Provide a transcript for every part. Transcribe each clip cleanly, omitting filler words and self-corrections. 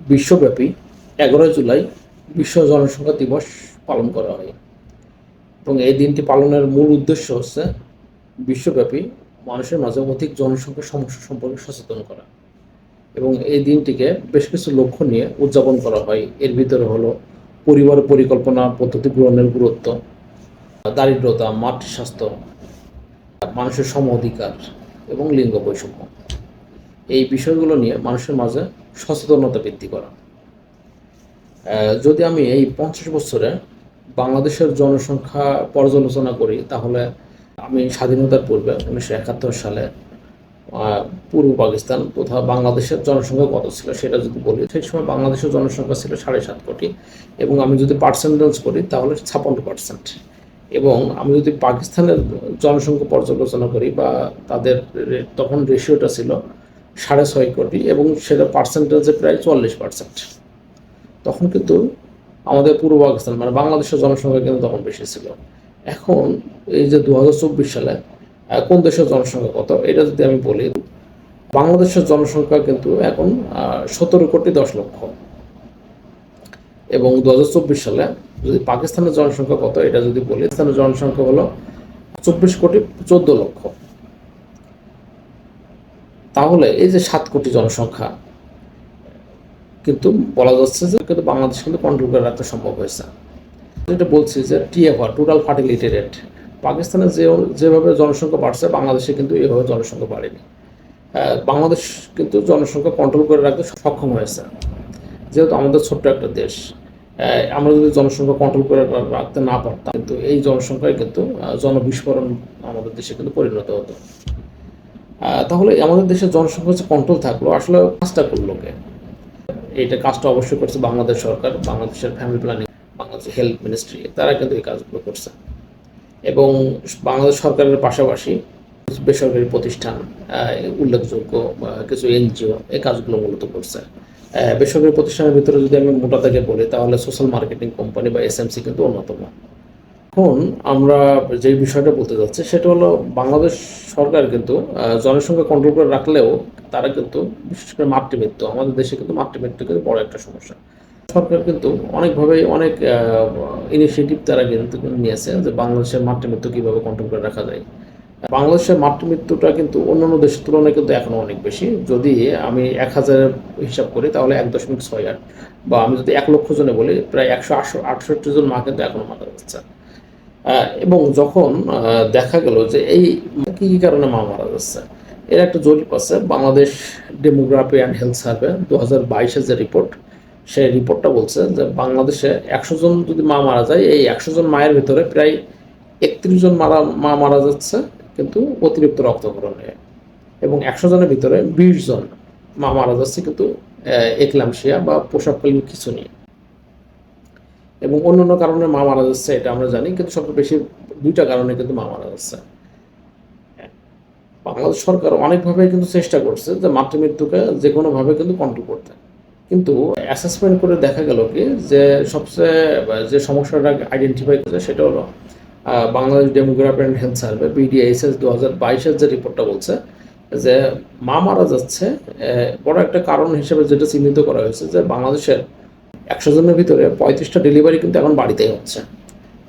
বিশ্বব্যাপী 11 জুলাই বিশ্ব জনসংখ্যা দিবস পালন করা হয় এবং এই দিনটি পালনের মূল উদ্দেশ্য হচ্ছে বিশ্বব্যাপী মানুষের মাঝে অধিক জনসংখ্যার সমস্যা সম্পর্কে সচেতন করা। এবং এই দিনটিকে বেশ কিছু লক্ষ্য নিয়ে উদযাপন করা হয়। এর ভিতরে হলো পরিবার পরিকল্পনা পদ্ধতি গ্রহণের গুরুত্ব, দারিদ্রতা, মাতৃ স্বাস্থ্য, মানুষের সম অধিকার এবং লিঙ্গ বৈষম্য। এই বিষয়গুলো নিয়ে মানুষের মাঝে সচেতনতা বৃদ্ধি করা। যদি আমি এই 50 বছরে বাংলাদেশের জনসংখ্যা পর্যালোচনা করি, তাহলে আমি স্বাধীনতার পূর্বে 1971 সালে পূর্ব পাকিস্তান তথা বাংলাদেশের জনসংখ্যা কত ছিল সেটা যদি বলি, সেই সময় বাংলাদেশের জনসংখ্যা ছিল 7.5 কোটি, এবং আমি যদি পার্সেন্টেজ করি তাহলে 56%। এবং আমি যদি পাকিস্তানের জনসংখ্যা পর্যালোচনা করি বা তাদের তখন রেশিওটা ছিল 6.5 কোটি এবং সেটা পার্সেন্টেজে প্রায় 44%। তখন কিন্তু আমাদের পূর্ব পাকিস্তান মানে বাংলাদেশের জনসংখ্যা কিন্তু তখন বেশি ছিল। এখন এই যে 2024 সালে কোন দেশের জনসংখ্যা কত এটা যদি আমি বলি, বাংলাদেশের জনসংখ্যা কিন্তু এখন 17 কোটি 10 লক্ষ, এবং 2024 সালে যদি পাকিস্তানের জনসংখ্যা কত এটা যদি বলি, পাকিস্তানের জনসংখ্যা হলো 24 কোটি 14 লক্ষ। তাহলে এই যে 7 কোটি জনসংখ্যা কিন্তু বলা যাচ্ছে যে কিন্তু বাংলাদেশ কিন্তু কন্ট্রোল করে রাখতে সম্ভব হয়েছে। যেটা বলছি যে টিএফআর, টোটাল ফার্টিলিটি রেট, পাকিস্তানে যেভাবে জনসংখ্যা বাড়ছে বাংলাদেশে কিন্তু এভাবে জনসংখ্যা বাড়েনি। বাংলাদেশ কিন্তু জনসংখ্যা কন্ট্রোল করে রাখতে সক্ষম হয়েছে, যেহেতু আমাদের ছোট্ট একটা দেশ। আমরা যদি জনসংখ্যা কন্ট্রোল করে রাখতে না পারতাম, কিন্তু এই জনসংখ্যায় কিন্তু জনবিস্ফোরণ আমাদের দেশে কিন্তু পরিণত হতো। তাহলে আমাদের দেশের জনসংখ্যা হচ্ছে কন্ট্রোল থাকলো, আসলে কাজটা করলো কে? এইটা কাজটা অবশ্যই করছে বাংলাদেশ সরকার, বাংলাদেশের ফ্যামিলি প্ল্যানিং, বাংলাদেশের হেলথ মিনিস্ট্রি, তারা কিন্তু এই কাজগুলো করছে। এবং বাংলাদেশ সরকারের পাশাপাশি বেসরকারি প্রতিষ্ঠান, উল্লেখযোগ্য কিছু এনজিও এই কাজগুলো মূলত করছে। বেসরকারি প্রতিষ্ঠানের ভিতরে যদি আমি মোটা থেকে বলি, তাহলে সোশ্যাল মার্কেটিং কোম্পানি বা এসএমসি কিন্তু অন্যতম। এখন আমরা যে বিষয়টা বলতে যাচ্ছি সেটা হলো, বাংলাদেশ সরকার কিন্তু জনসংখ্যা কন্ট্রোল করে রাখলেও তারা কিন্তু বিশেষ করে মাতৃমৃত্যু, আমাদের দেশে কিন্তু মাতৃমৃত্যু কিন্তু বড় একটা সমস্যা। সরকার কিন্তু অনেকভাবে অনেক ইনিশিয়েটিভ তারা কিন্তু নিয়েছে যে বাংলাদেশের মাতৃমৃত্যু কীভাবে কন্ট্রোল করে রাখা যায়। বাংলাদেশের মাতৃমৃত্যুটা কিন্তু অন্যান্য দেশের তুলনায় কিন্তু এখনও অনেক বেশি। যদি আমি 1000 হিসাব করি তাহলে 1.68, বা আমি যদি 1 লক্ষ জনে বলি প্রায় 168 জন মা কিন্তু এখনও মারা যাচ্ছে। এবং যখন দেখা গেল যে এই কী কী কারণে মা মারা যাচ্ছে, এর একটা জরিপ আছে, Bangladesh demography and health survey 2022-এর যে রিপোর্ট, সেই রিপোর্টটা বলছে যে বাংলাদেশে 100 জন যদি মা মারা যায়, এই 100 জন মায়ের ভিতরে প্রায় 31 জন মা মারা যাচ্ছে কিন্তু অতিরিক্ত রক্তক্ষরণে, এবং 100 জনের ভিতরে 20 জন মা মারা যাচ্ছে কিন্তু একলামশিয়া বা প্রসবকালীন কিছু নিয়ে। এবং অন্যান্য কারণে মা মারা যাচ্ছে এটা আমরা জানি, কিন্তু সবচেয়ে বেশি 2টা কারণে কিন্তু মা মারা যাচ্ছে। বাংলাদেশ সরকার অনেকভাবে কিন্তু চেষ্টা করছে যে মাতৃমৃত্যুকে যে কোনোভাবে কিন্তু কন্ট্রোল করতে, কিন্তু অ্যাসেসমেন্ট করে দেখা গেল কি যে সবচেয়ে যে সমস্যাটা আইডেন্টিফাই করেছে সেটা হলো Bangladesh demography and health survey BDHS 2022-এর যে রিপোর্টটা বলছে যে মা মারা যাচ্ছে বড় একটা কারণ হিসেবে যেটা চিহ্নিত করা হয়েছে যে বাংলাদেশের 100 জনের ভিতরে 35টা ডেলিভারি কিন্তু এখন বাড়িতেই হচ্ছে,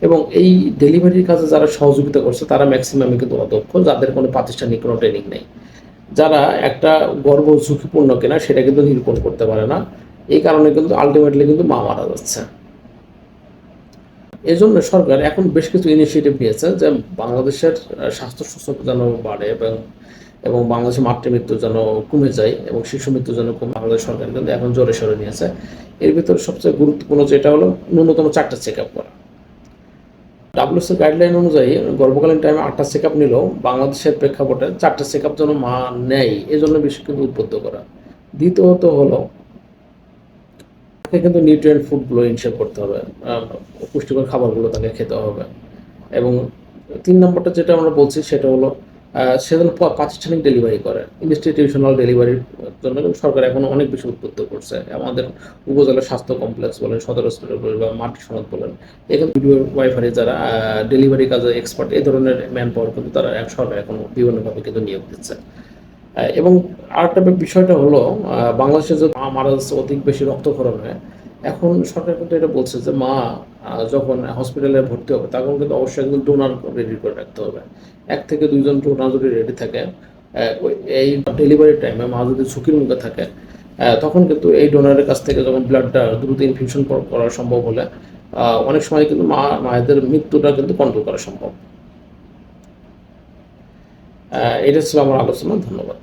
এবং এই ডেলিভারির কাজে যারা সহযোগিতা করছে তারা ম্যাক্সিমামই কিন্তু অদক্ষ, যাদের কোনো প্রাতিষ্ঠানিক কোনো ট্রেনিং নেই, যারা একটা গর্ভ ঝুঁকিপূর্ণ কিনা সেটা কিন্তু নিরূপণ করতে পারে না। এই কারণে কিন্তু আলটিমেটলি কিন্তু মা মারা যাচ্ছে। এই জন্য সরকার এখন বেশ কিছু ইনিশিয়েটিভ নিয়েছে যে বাংলাদেশের স্বাস্থ্য সূচক যেন বাড়ে এবং বাংলাদেশের মাতৃমৃত্যু যেন কমে যায় এবং শিশু মৃত্যু যেন কমে। বাংলাদেশ সরকার কিন্তু এখন জোরে সোরে নিয়েছে। এর ভিতরে সবচেয়ে গুরুত্বপূর্ণ যেটা হলো ন্যূনতম 4টা চেক আপ করা। WHO গাইডলাইন অনুযায়ী গর্ভকালীন টাইমে 8টা চেক আপ নিলেও বাংলাদেশের প্রেক্ষাপটে 4টা চেক আপ যেন মা নেয়, এই জন্য বেশি কিন্তু উদ্বুদ্ধ করা। দ্বিতীয়ত হলো তাকে কিন্তু নিউট্রিয়েন্ট ফুডগুলো ইনশেপ করতে হবে, পুষ্টিকর খাবারগুলো তাকে খেতে হবে। এবং 3 নম্বরটা যেটা আমরা বলছি সেটা হলো সে যেন প্রাতিষ্ঠানিক ডেলিভারি করে, ইনস্টিটিউশনাল ডেলিভারির জন্য সরকার এখন অনেক বেশি উদ্বুদ্ধ করছে। আমাদের উপজেলা স্বাস্থ্য কমপ্লেক্স বলেন, সদর হসপিটাল বলেন বা মাটি সনদ বলেন, এখানে ওয়াইফাই যারা ডেলিভারি কাজে এক্সপার্ট, এই ধরনের ম্যান পাওয়ার কিন্তু তারা সরকার এখন বিভিন্নভাবে কিন্তু নিয়োগ দিচ্ছে। এবং আরেকটা বিষয়টা হলো বাংলাদেশে যে মা মারা যাচ্ছে অধিক বেশি রক্তক্ষরণ হয়ে, এখন সরকার কিন্তু এটা বলছে যে মা যখন হসপিটালে ভর্তি হবে তখন কিন্তু অবশ্যই একজন ডোনার রেডি করে রাখতে হবে। 1 থেকে 2 জন ডোনার যদি রেডি থাকে, এই ডেলিভারি টাইমে মা যদি ঝুঁকির মুখে থাকে, তখন কিন্তু এই ডোনারের কাছ থেকে যখন ব্লাডটা দ্রুত ইনফিউশন করা সম্ভব হলে অনেক সময় কিন্তু মায়েদের মৃত্যুটা কিন্তু কন্ট্রোল করা সম্ভব। এটা ছিল আমার আলোচনা। ধন্যবাদ।